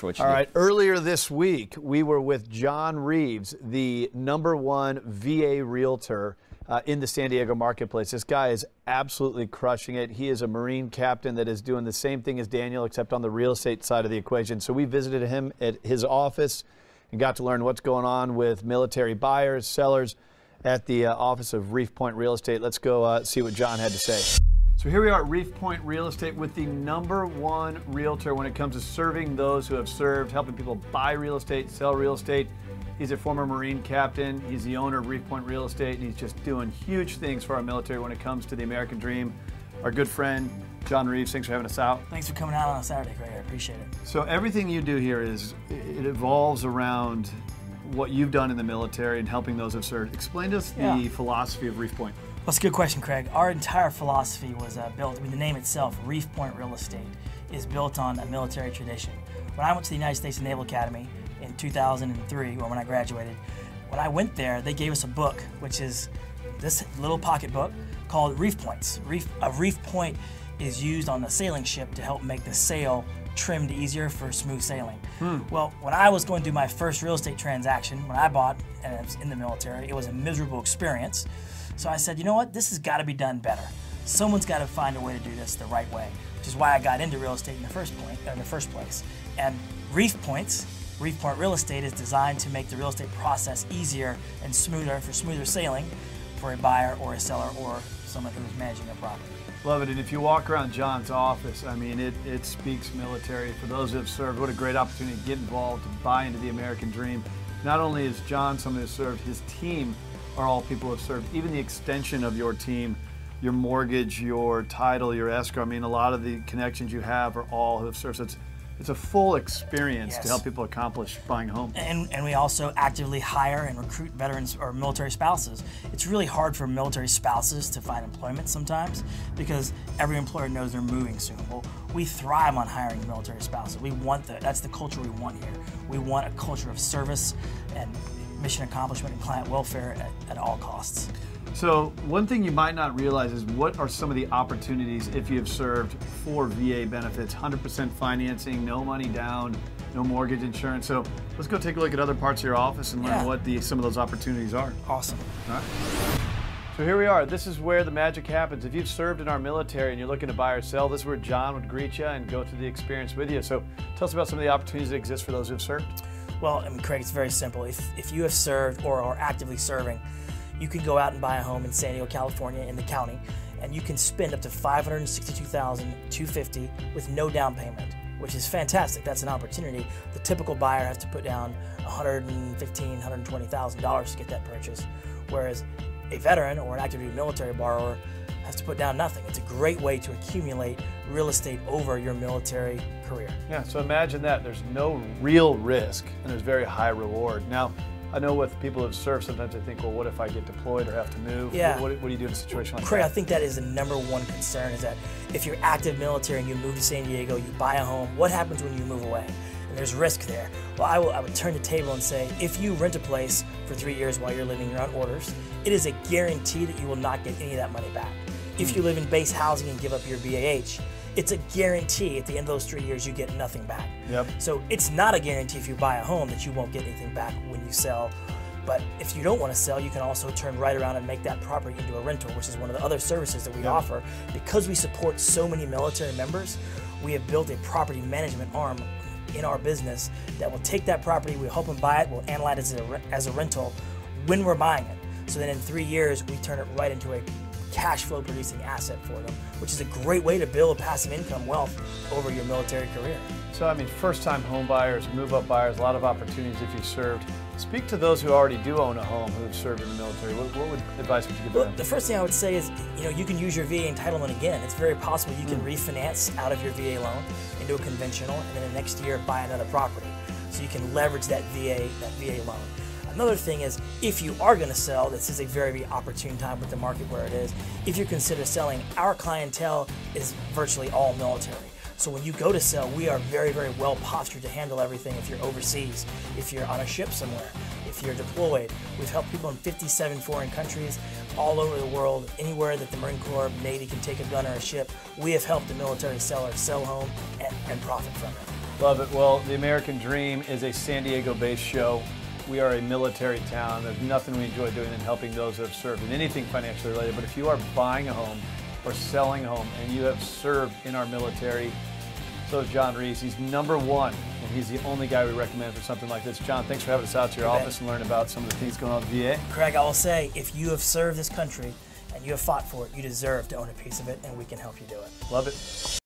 for what you do. All right, earlier this week, we were with John Reeves, the #1 VA Realtor in the San Diego marketplace. This guy is absolutely crushing it. He is a Marine captain that is doing the same thing as Daniel, except on the real estate side of the equation. So we visited him at his office and got to learn what's going on with military buyers, sellers at the office of Reef Point Real Estate. Let's go see what John had to say. So here we are at Reef Point Real Estate with the #1 realtor when it comes to serving those who have served, helping people buy real estate, sell real estate. He's a former Marine captain. He's the owner of Reef Point Real Estate, and he's just doing huge things for our military when it comes to the American dream. Our good friend, John Reeves, thanks for having us out. Thanks for coming out on a Saturday, Craig. I appreciate it. So everything you do here it evolves around what you've done in the military and helping those who've served. Explain to us the philosophy of Reef Point. Well, that's a good question, Craig. Our entire philosophy was built, the name itself, Reef Point Real Estate, is built on a military tradition. When I went to the United States Naval Academy in 2003, when I graduated, when I went there, they gave us a book, which is this little pocket book called Reef Points. A reef point is used on the sailing ship to help make the sail trimmed easier for smooth sailing. Well, when I was going through my first real estate transaction, when I bought and I was in the military, it was a miserable experience. So I said, you know what, this has got to be done better. Someone's got to find a way to do this the right way, which is why I got into real estate in the first place. And Reef Point Real Estate is designed to make the real estate process easier and smoother for smoother sailing for a buyer or a seller or someone who's managing a property. Love it. And if you walk around John's office, I mean, it speaks military. For those who have served, what a great opportunity to get involved, to buy into the American dream. Not only is John someone who's served, his team are all people who have served. Even the extension of your team, your mortgage, your title, your escrow, I mean, a lot of the connections you have are all who have served. So it's a full experience to help people accomplish buying a home. And we also actively hire and recruit veterans or military spouses. It's really hard for military spouses to find employment sometimes because every employer knows they're moving soon. Well, we thrive on hiring military spouses. We want that's the culture we want here. We want a culture of service and mission accomplishment and client welfare at all costs. So one thing you might not realize is what are some of the opportunities if you have served for VA benefits, 100% financing, no money down, no mortgage insurance. So let's go take a look at other parts of your office and learn what some of those opportunities are. Awesome. All right. So here we are. This is where the magic happens. If you've served in our military and you're looking to buy or sell, this is where John would greet you and go through the experience with you. So tell us about some of the opportunities that exist for those who have served. Well, I mean, Craig, it's very simple. If you have served or are actively serving, you can go out and buy a home in San Diego, California, in the county, and you can spend up to $562,250 with no down payment, which is fantastic. That's an opportunity. The typical buyer has to put down $115,000, $120,000 to get that purchase, whereas a veteran or an active duty military borrower has to put down nothing. It's a great way to accumulate real estate over your military career. Yeah, so imagine that. There's no real risk and there's very high reward. Now, I know with people who have served, sometimes they think, well, what if I get deployed or have to move? Yeah. What do you do in a situation like Craig, that? I think that is the #1 concern, is that if you're active military and you move to San Diego, you buy a home, what happens when you move away? And there's risk there. Well, I would turn the table and say, if you rent a place for 3 years while you're living your own orders, it is a guarantee that you will not get any of that money back. If you live in base housing and give up your BAH, it's a guarantee at the end of those 3 years you get nothing back. Yep. So it's not a guarantee if you buy a home that you won't get anything back when you sell. But if you don't want to sell, you can also turn right around and make that property into a rental, which is one of the other services that we offer. Because we support so many military members, we have built a property management arm in our business that will take that property, we'll help them buy it, we'll analyze it as a rental when we're buying it. So then in 3 years, we turn it right into a cash flow producing asset for them, which is a great way to build passive income wealth over your military career. So, I mean, first-time home buyers, move-up buyers, a lot of opportunities if you served. Speak to those who already do own a home who have served in the military. What advice would you give them? The first thing I would say is, you can use your VA entitlement again. It's very possible you can refinance out of your VA loan into a conventional, and then the next year buy another property. So you can leverage that VA loan. Another thing is, if you are going to sell, this is a very opportune time with the market where it is. If you consider selling, our clientele is virtually all military. So when you go to sell, we are very, very well postured to handle everything. If you're overseas, if you're on a ship somewhere, if you're deployed. We've helped people in 57 foreign countries, all over the world, anywhere that the Marine Corps, Navy can take a gun or a ship. We have helped the military seller sell home and profit from it. Love it. Well, the American Dream is a San Diego-based show. We are a military town. There's nothing we enjoy doing than helping those that have served in anything financially related. But if you are buying a home or selling a home and you have served in our military, so is John Reeves. He's #1, and he's the only guy we recommend for something like this. John, thanks for having us out to your office and learn about some of the things going on at the VA. Craig, I will say, if you have served this country and you have fought for it, you deserve to own a piece of it, and we can help you do it. Love it.